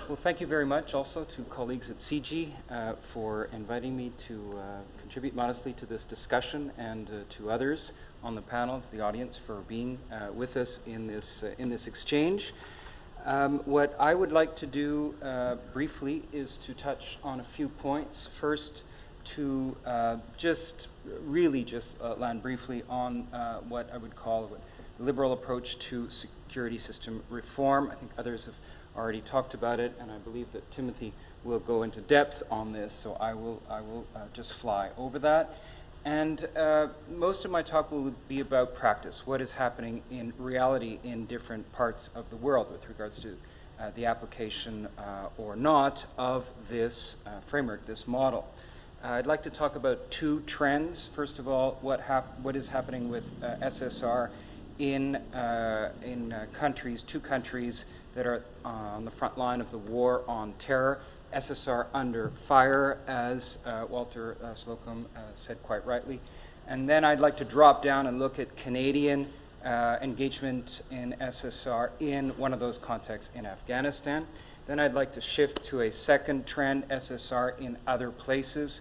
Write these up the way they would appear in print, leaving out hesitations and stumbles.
Well, thank you very much also to colleagues at CG for inviting me to contribute modestly to this discussion, and to others on the panel, to the audience for being with us in this exchange. What I would like to do briefly is to touch on a few points. First, to just land briefly on what I would call a liberal approach to security system reform. I think others have already talked about it, and I believe that Timothy will go into depth on this, so I will just fly over that. And most of my talk will be about practice, what is happening in reality in different parts of the world with regards to the application or not of this framework, this model. I'd like to talk about two trends. First of all, what is happening with SSR in two countries that are on the front line of the war on terror. SSR under fire, as Walter Slocum said quite rightly. And then I'd like to drop down and look at Canadian engagement in SSR in one of those contexts in Afghanistan. Then I'd like to shift to a second trend, SSR in other places.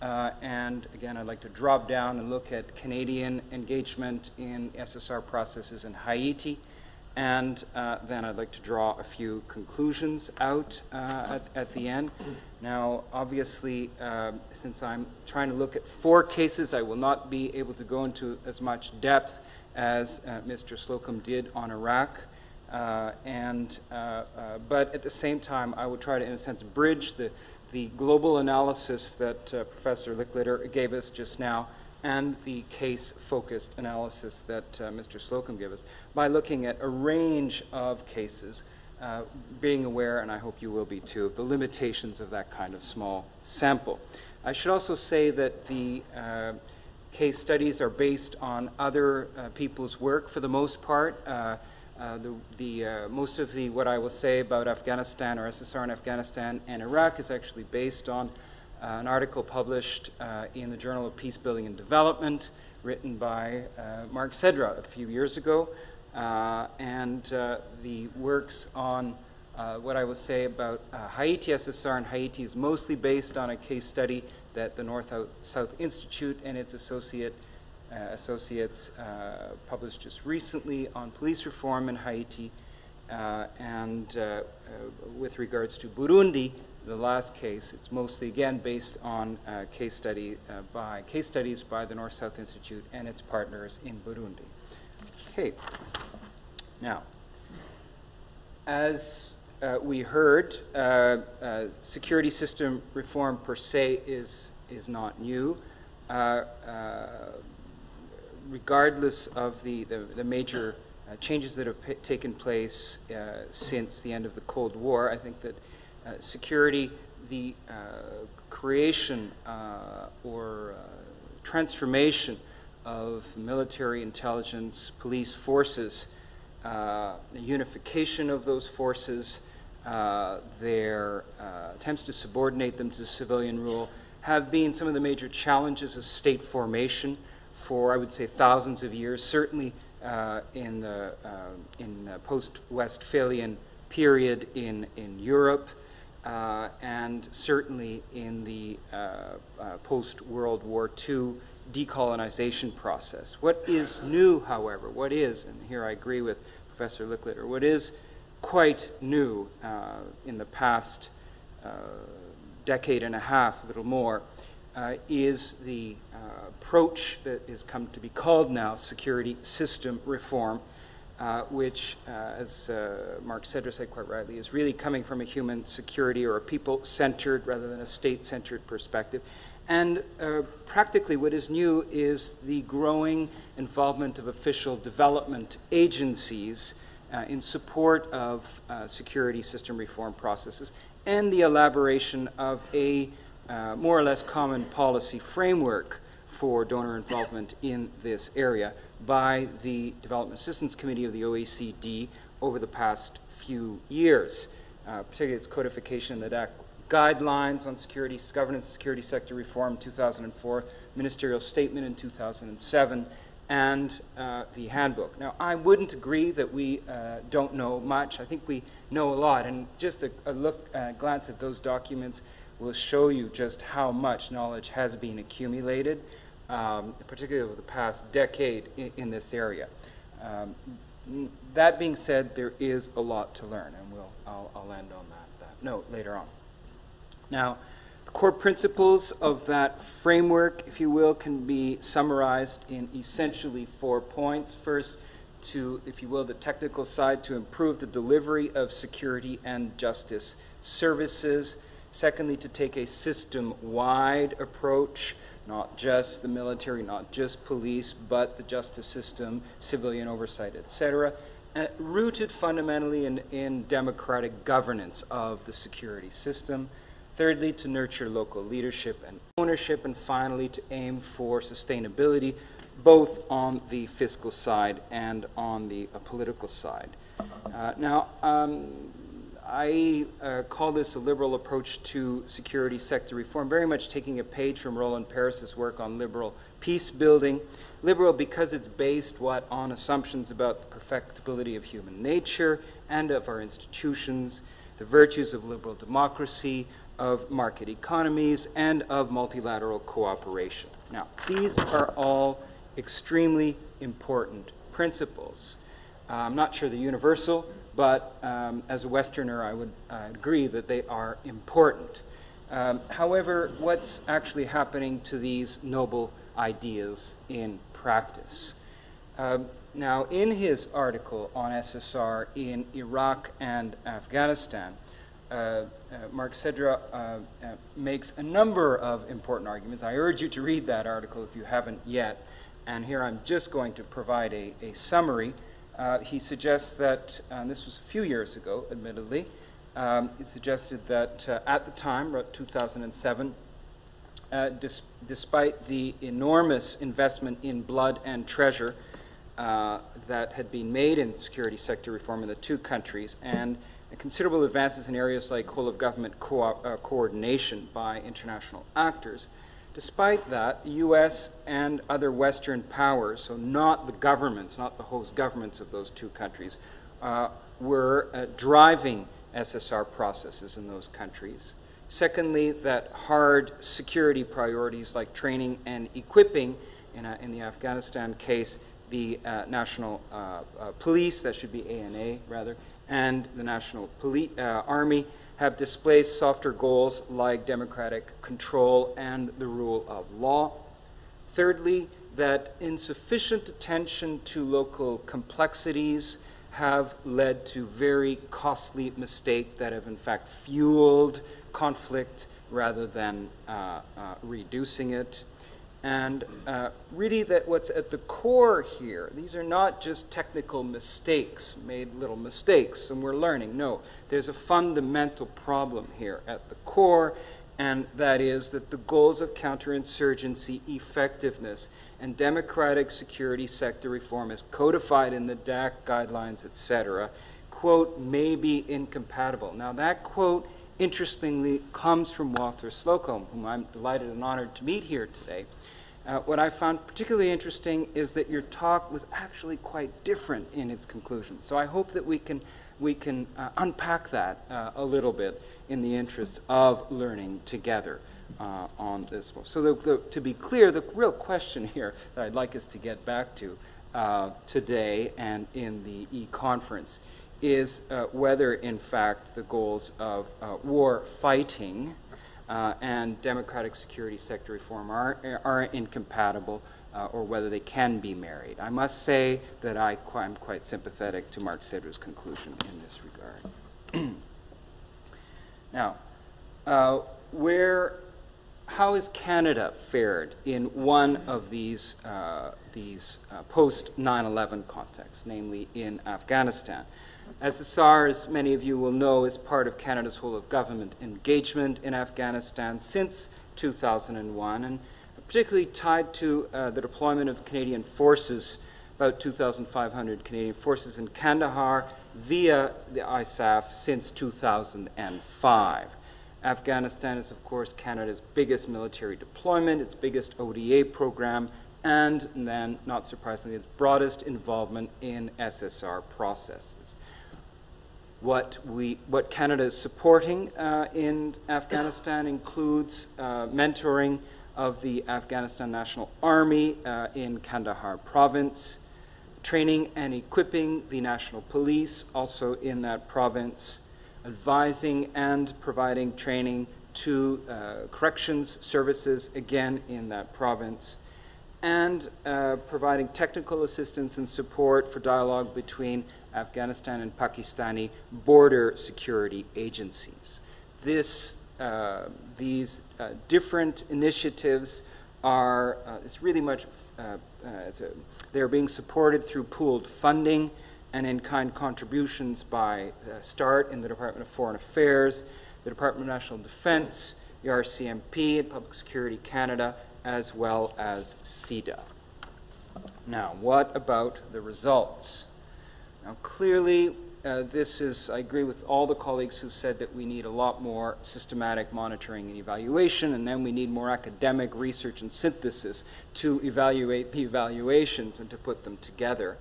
And again, I'd like to drop down and look at Canadian engagement in SSR processes in Haiti. And then I'd like to draw a few conclusions out at the end. Now, obviously, since I'm trying to look at 4 cases, I will not be able to go into as much depth as Mr. Slocum did on Iraq. But at the same time, I will try to, in a sense, bridge the global analysis that Professor Licklider gave us just now and the case-focused analysis that Mr. Slocum gave us by looking at a range of cases, being aware, and I hope you will be too, of the limitations of that kind of small sample. I should also say that the case studies are based on other people's work for the most part. Most of what I will say about Afghanistan or SSR in Afghanistan and Iraq is actually based on an article published in the Journal of Peace Building and Development, written by Mark Sedra a few years ago, and the works on what I will say about Haiti SSR in Haiti is mostly based on a case study that the North-South Institute and its associates published just recently on police reform in Haiti, and with regards to Burundi, the last case, it's mostly again based on case studies by the North-South Institute and its partners in Burundi. Okay. Now, as we heard, security system reform per se is not new. Regardless of the major changes that have taken place since the end of the Cold War, I think that security, the creation or transformation of military intelligence, police forces, the unification of those forces, their attempts to subordinate them to civilian rule have been some of the major challenges of state formation for, I would say, thousands of years, certainly in the post-Westphalian period in Europe, and certainly in the post-World War II decolonization process. What is new, however, and here I agree with Professor Licklider, what is quite new in the past decade and a half, a little more, is the approach that has come to be called now security system reform, which, as Mark Sedra said quite rightly, is really coming from a human security or a people-centered rather than a state-centered perspective. And practically what is new is the growing involvement of official development agencies in support of security system reform processes and the elaboration of a more or less common policy framework for donor involvement in this area by the Development Assistance Committee of the OECD over the past few years, particularly its codification of the DAC guidelines on governance, security sector reform in 2004, ministerial statement in 2007, and the handbook. Now, I wouldn't agree that we don't know much. I think we know a lot, and just a glance at those documents will show you just how much knowledge has been accumulated, particularly over the past decade in this area. That being said, there is a lot to learn, and I'll end on that note later on. Now, the core principles of that framework, if you will, can be summarized in essentially 4 points. First, to, if you will, the technical side, to improve the delivery of security and justice services. Secondly, to take a system-wide approach, not just the military, not just police, but the justice system, civilian oversight, etc., rooted fundamentally in democratic governance of the security system. Thirdly, to nurture local leadership and ownership. And finally, to aim for sustainability, both on the fiscal side and on the political side. I call this a liberal approach to security sector reform, very much taking a page from Roland Paris's work on liberal peace building. Liberal because it's based on assumptions about the perfectibility of human nature and of our institutions, the virtues of liberal democracy, of market economies, and of multilateral cooperation. Now, these are all extremely important principles. I'm not sure they're universal, but as a Westerner, I would agree that they are important. However, what's actually happening to these noble ideas in practice? Now, in his article on SSR in Iraq and Afghanistan, Mark Cedra makes a number of important arguments. I urge you to read that article if you haven't yet, and here I'm just going to provide a summary. He suggests that, and this was a few years ago, admittedly, he suggested that at the time, about 2007, despite the enormous investment in blood and treasure that had been made in security sector reform in the two countries, and considerable advances in areas like whole-of-government coordination by international actors, despite that, the U.S. and other Western powers, so not the governments, not the host governments of those two countries, were driving SSR processes in those countries. Secondly, that hard security priorities like training and equipping, in the Afghanistan case, the National Police, that should be ANA rather, and the National Army, have displaced softer goals like democratic control and the rule of law. Thirdly, that insufficient attention to local complexities have led to very costly mistakes that have in fact fueled conflict rather than reducing it. And really that what's at the core here, these are not just technical mistakes, made little mistakes and we're learning. No, there's a fundamental problem here at the core, and that is that the goals of counterinsurgency effectiveness and democratic security sector reform as codified in the DAC guidelines, etc., quote, may be incompatible. Now that quote, interestingly, comes from Walter Slocum, whom I'm delighted and honored to meet here today. What I found particularly interesting is that your talk was actually quite different in its conclusion. So I hope that we can unpack that a little bit in the interests of learning together on this. So to be clear, the real question here that I'd like us to get back to today and in the e-conference is whether, in fact, the goals of war fighting and democratic security sector reform are incompatible, or whether they can be married. I must say that I'm quite sympathetic to Mark Cedra's conclusion in this regard. Now, how has Canada fared in one of these post-9/11 contexts, namely in Afghanistan? SSR, as many of you will know, is part of Canada's whole-of-government engagement in Afghanistan since 2001, and particularly tied to the deployment of Canadian forces, about 2,500 Canadian forces in Kandahar via the ISAF since 2005. Afghanistan is, of course, Canada's biggest military deployment, its biggest ODA program and then, not surprisingly, its broadest involvement in SSR processes. What Canada is supporting in Afghanistan includes mentoring of the Afghanistan National Army in Kandahar province, training and equipping the National Police also in that province, advising and providing training to corrections services again in that province, and providing technical assistance and support for dialogue between Afghanistan and Pakistani border security agencies. These different initiatives are, it's really much, they're being supported through pooled funding and in-kind contributions by START in the Department of Foreign Affairs, the Department of National Defense, the RCMP, and Public Security Canada, as well as CEDA. Now, what about the results? Now, clearly, I agree with all the colleagues who said that we need a lot more systematic monitoring and evaluation, and then we need more academic research and synthesis to evaluate the evaluations and to put them together.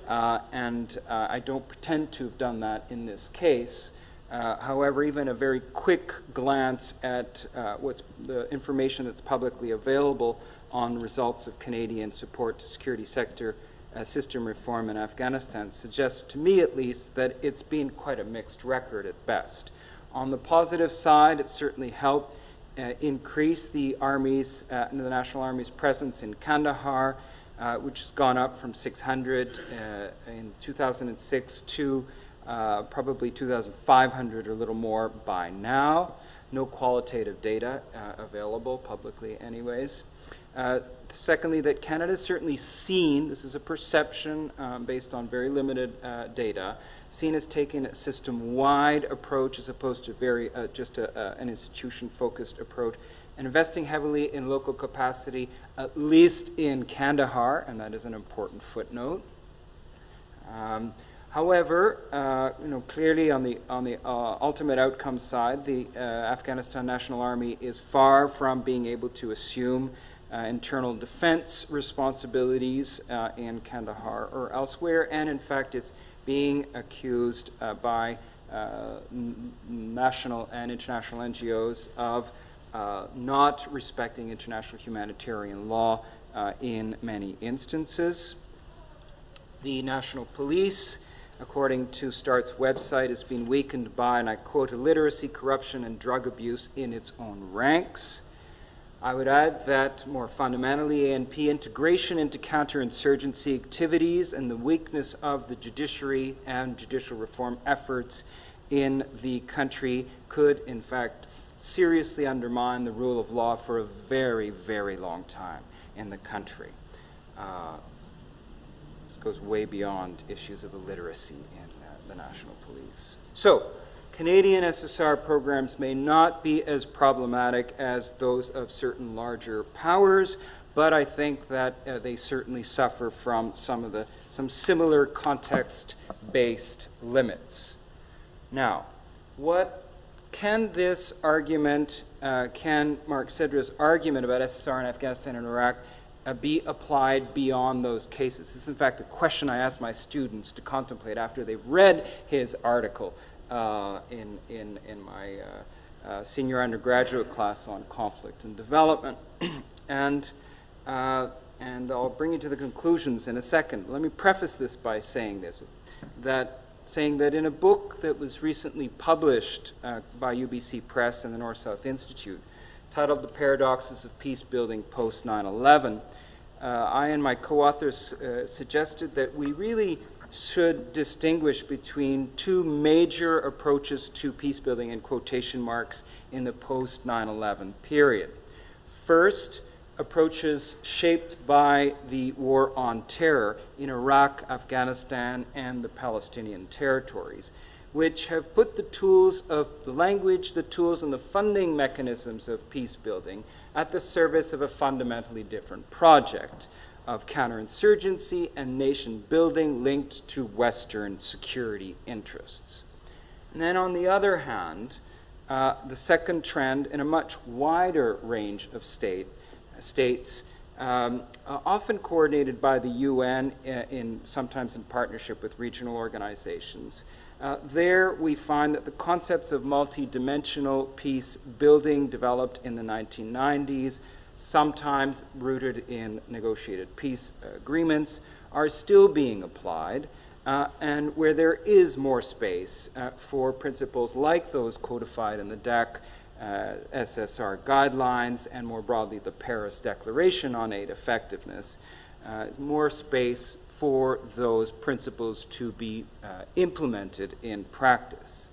I don't pretend to have done that in this case. However, even a very quick glance at what's the information that's publicly available on results of Canadian support to security sector system reform in Afghanistan suggests, to me at least, that it's been quite a mixed record at best. On the positive side, it certainly helped increase the Army's, the National Army's presence in Kandahar, which has gone up from 600 in 2006 to probably 2,500 or a little more by now. No qualitative data available publicly anyways. Secondly, that Canada is certainly seen, this is a perception based on very limited data, seen as taking a system-wide approach as opposed to just an institution-focused approach, and investing heavily in local capacity, at least in Kandahar, and that is an important footnote. However, clearly on the ultimate outcome side, the Afghanistan National Army is far from being able to assume internal defense responsibilities in Kandahar or elsewhere, and in fact it's being accused by national and international NGOs of not respecting international humanitarian law in many instances. The National Police, according to START's website, has been weakened by, and I quote, illiteracy, corruption, and drug abuse in its own ranks. I would add that, more fundamentally, ANP integration into counterinsurgency activities and the weakness of the judiciary and judicial reform efforts in the country could, in fact, seriously undermine the rule of law for a very, very long time in the country. This goes way beyond issues of illiteracy in the National Police. So, Canadian SSR programs may not be as problematic as those of certain larger powers, but I think that they certainly suffer from some similar context-based limits. Now, what can this argument, can Mark Sedra's argument about SSR in Afghanistan and Iraq be applied beyond those cases? This is, in fact, a question I asked my students to contemplate after they read his article in my senior undergraduate class on conflict and development. and I'll bring you to the conclusions in a second. Let me preface this by saying this, saying that in a book that was recently published by UBC Press and the North-South Institute, titled The Paradoxes of Peace Building Post 9/11, I and my co-authors suggested that we really should distinguish between two major approaches to peace building in quotation marks in the post 9/11 period. First, approaches shaped by the war on terror in Iraq, Afghanistan, and the Palestinian territories, which have put the tools of the language, the tools, and the funding mechanisms of peace building at the service of a fundamentally different project of counterinsurgency and nation building linked to Western security interests. And then on the other hand, the second trend in a much wider range of states often coordinated by the UN, sometimes in partnership with regional organizations. There we find that the concepts of multi-dimensional peace building developed in the 1990s, sometimes rooted in negotiated peace agreements, are still being applied, and where there is more space for principles like those codified in the DEC, SSR guidelines, and more broadly the Paris Declaration on Aid Effectiveness, more space for those principles to be implemented in practice.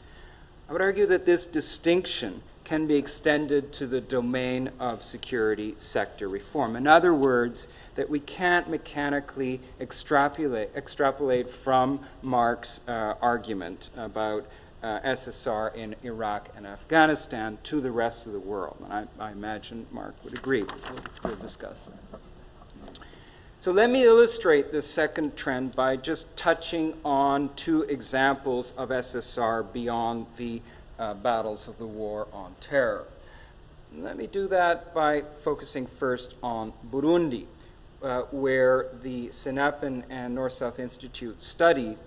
I would argue that this distinction can be extended to the domain of security sector reform. In other words, that we can't mechanically extrapolate from Mark's argument about SSR in Iraq and Afghanistan to the rest of the world. And I imagine Mark would agree. We'll discuss that. So let me illustrate this second trend by just touching on two examples of SSR beyond the battles of the war on terror. Let me do that by focusing first on Burundi, where the SINAPN and North-South Institute studies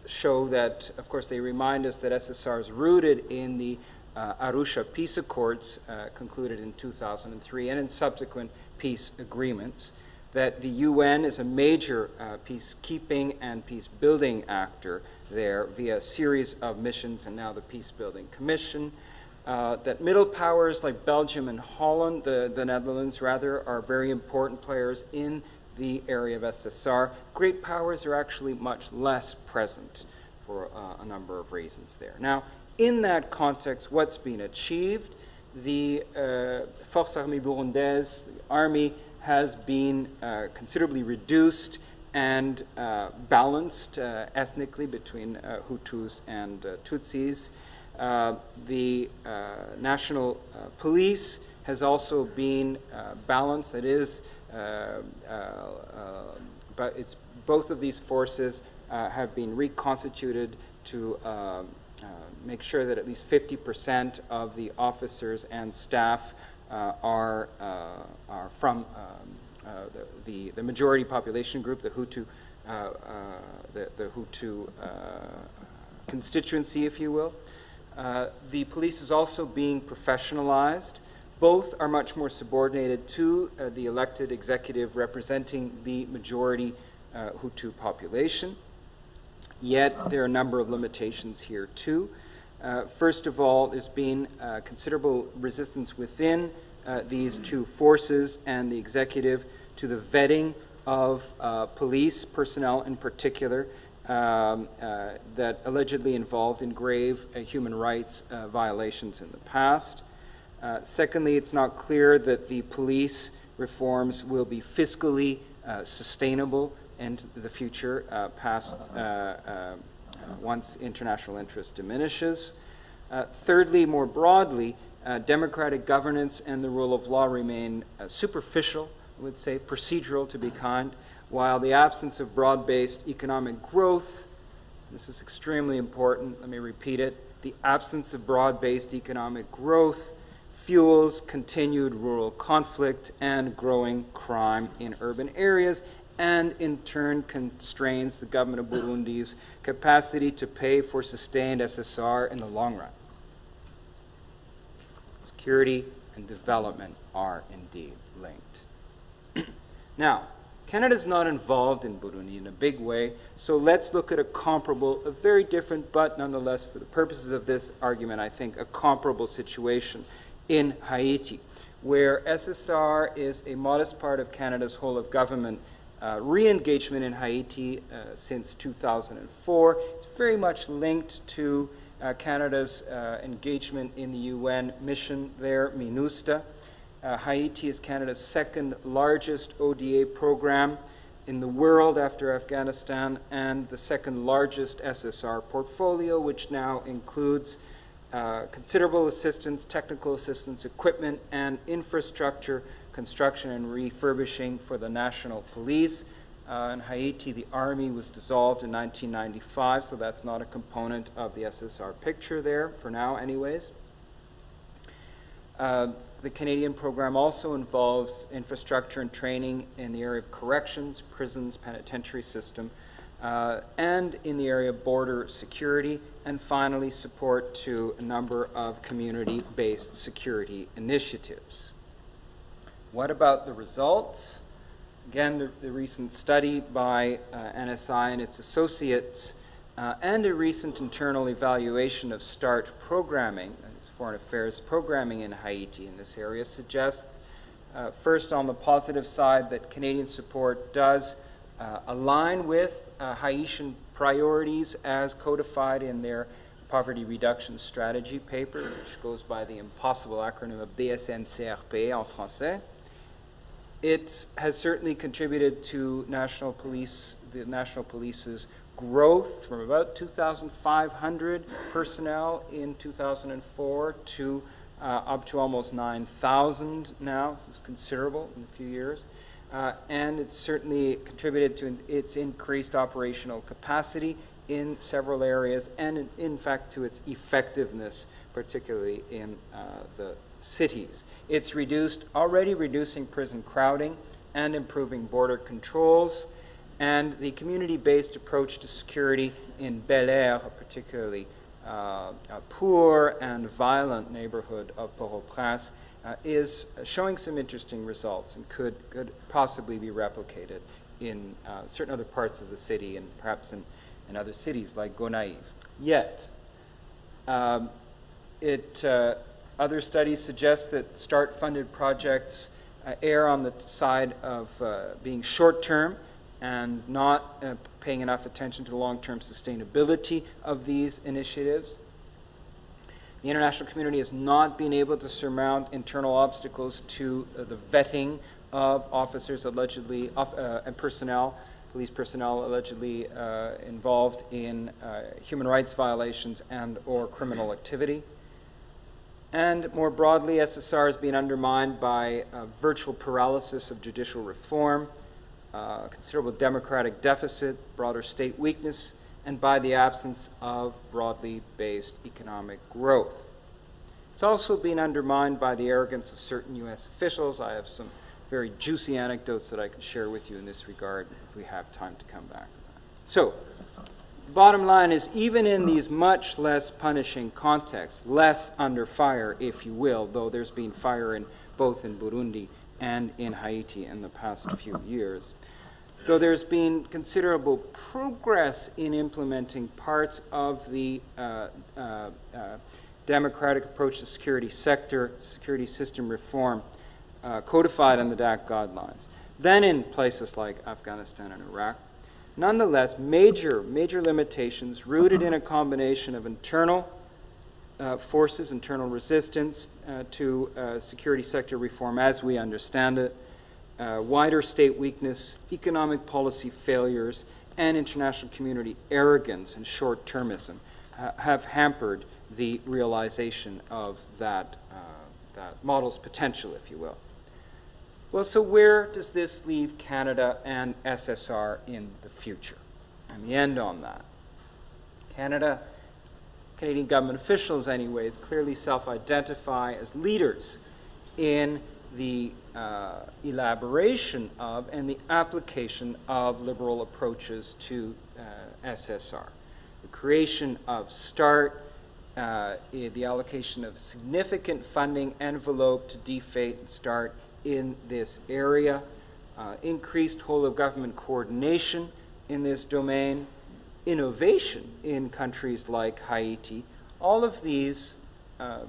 show that, of course, they remind us that SSR is rooted in the Arusha Peace Accords concluded in 2003 and in subsequent peace agreements, that the UN is a major peacekeeping and peace-building actor there via a series of missions and now the Peace-Building Commission, that middle powers like Belgium and Holland, the Netherlands rather, are very important players in the area of SSR. Great powers are actually much less present for a number of reasons there. Now, in that context, what's been achieved? The Forces Armées Burundaises, the army, has been considerably reduced and balanced ethnically between Hutus and Tutsis. The national police has also been balanced. That is, but it's both of these forces have been reconstituted to make sure that at least 50% of the officers and staff are from the majority population group, the Hutu, the Hutu constituency, if you will. The police is also being professionalized. Both are much more subordinated to the elected executive representing the majority Hutu population. Yet there are a number of limitations here too. First of all, there's been considerable resistance within these two forces and the executive to the vetting of police personnel in particular that allegedly involved in grave human rights violations in the past. Secondly, it's not clear that the police reforms will be fiscally sustainable in the future once international interest diminishes. Thirdly, more broadly, democratic governance and the rule of law remain superficial, I would say, procedural to be kind, while the absence of broad-based economic growth, this is extremely important, let me repeat it, the absence of broad-based economic growth fuels continued rural conflict and growing crime in urban areas, and in turn constrains the government of Burundi's capacity to pay for sustained SSR in the long run. Security and development are indeed linked. Now, Canada's not involved in Burundi in a big way, so let's look at a comparable, a very different, but nonetheless, for the purposes of this argument, I think a comparable situation in Haiti, where SSR is a modest part of Canada's whole of government re-engagement in Haiti since 2004. It's very much linked to Canada's engagement in the UN mission there, MINUSTA. Haiti is Canada's second largest ODA program in the world after Afghanistan, and the second largest SSR portfolio, which now includes considerable assistance, technical assistance, equipment, and infrastructure construction and refurbishing for the national police. In Haiti, the army was dissolved in 1995, so that's not a component of the SSR picture there, for now anyways. the Canadian program also involves infrastructure and training in the area of corrections, prisons, penitentiary system, and in the area of border security, and finally support to a number of community-based security initiatives. What about the results? Again, the recent study by NSI and its associates and a recent internal evaluation of START programming, foreign affairs programming in Haiti in this area, suggests, first on the positive side, that Canadian support does align with Haitian priorities as codified in their poverty reduction strategy paper, which goes by the impossible acronym of DSNCRP en français. It has certainly contributed to the National Police's growth from about 2,500 personnel in 2004 to up to almost 9,000 now. This is considerable in a few years. And it's certainly contributed to its increased operational capacity in several areas and, in fact, to its effectiveness, particularly in the cities. It's already reducing prison crowding and improving border controls, and the community-based approach to security in Bel Air, a particularly poor and violent neighborhood of Port-au-Prince, is showing some interesting results and could possibly be replicated in certain other parts of the city and perhaps in other cities like Gonaïves. Yet, other studies suggest that START-funded projects err on the side of being short-term and not paying enough attention to the long-term sustainability of these initiatives. The international community has not been able to surmount internal obstacles to the vetting of officers allegedly, and personnel, police personnel allegedly involved in human rights violations and or criminal activity. And more broadly, SSR has been undermined by virtual paralysis of judicial reform, considerable democratic deficit, broader state weakness, and by the absence of broadly based economic growth. It's also been undermined by the arrogance of certain U.S. officials. I have some very juicy anecdotes that I can share with you in this regard if we have time to come back. So, bottom line is, even in these much less punishing contexts, less under fire, if you will, though there's been fire both in Burundi and in Haiti in the past few years, though there's been considerable progress in implementing parts of the democratic approach to security system reform codified in the DAC guidelines, then in places like Afghanistan and Iraq, nonetheless, major limitations rooted in a combination of internal forces, internal resistance to security sector reform as we understand it, wider state weakness, economic policy failures, and international community arrogance and short-termism have hampered the realization of that model's potential, if you will. Well, so where does this leave Canada and SSR in the future? And the end on that. Canadian government officials, anyways, clearly self-identify as leaders in the elaboration of and the application of liberal approaches to SSR. The creation of START, the allocation of significant funding envelope to DFATE and START in this area, increased whole-of-government coordination in this domain, innovation in countries like Haiti. All of these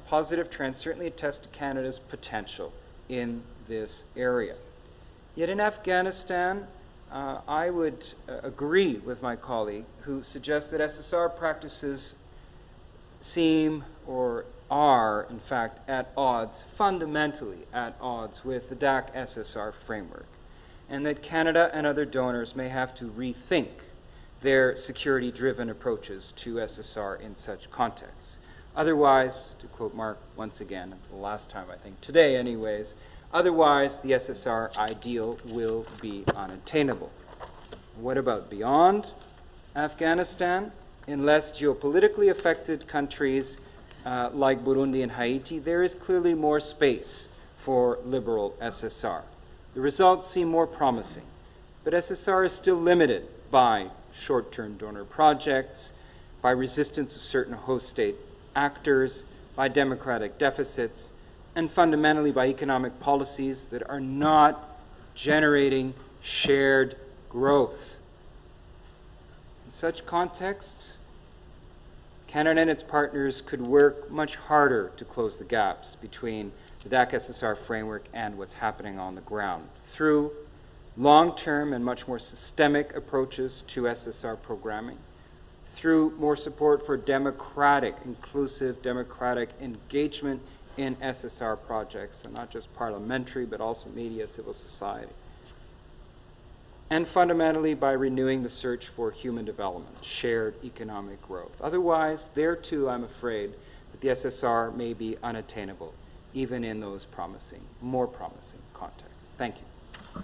positive trends certainly attest to Canada's potential in this area. Yet in Afghanistan, I would agree with my colleague who suggests that SSR practices seem or are, in fact, at odds, fundamentally at odds with the DAC-SSR framework, and that Canada and other donors may have to rethink their security-driven approaches to SSR in such contexts. Otherwise, to quote Mark once again, for the last time I think today anyways, otherwise the SSR ideal will be unattainable. What about beyond Afghanistan? In less geopolitically affected countries like Burundi and Haiti, there is clearly more space for liberal SSR. The results seem more promising, but SSR is still limited by short-term donor projects, by resistance of certain host state actors, by democratic deficits, and fundamentally by economic policies that are not generating shared growth. In such contexts, Canada and its partners could work much harder to close the gaps between the DAC-SSR framework and what's happening on the ground through long-term and much more systemic approaches to SSR programming, through more support for democratic, inclusive democratic engagement in SSR projects, so not just parliamentary, but also media, civil society. And fundamentally by renewing the search for human development, shared economic growth. Otherwise, there too, I'm afraid that the SSR may be unattainable, even in those promising, more promising contexts. Thank you.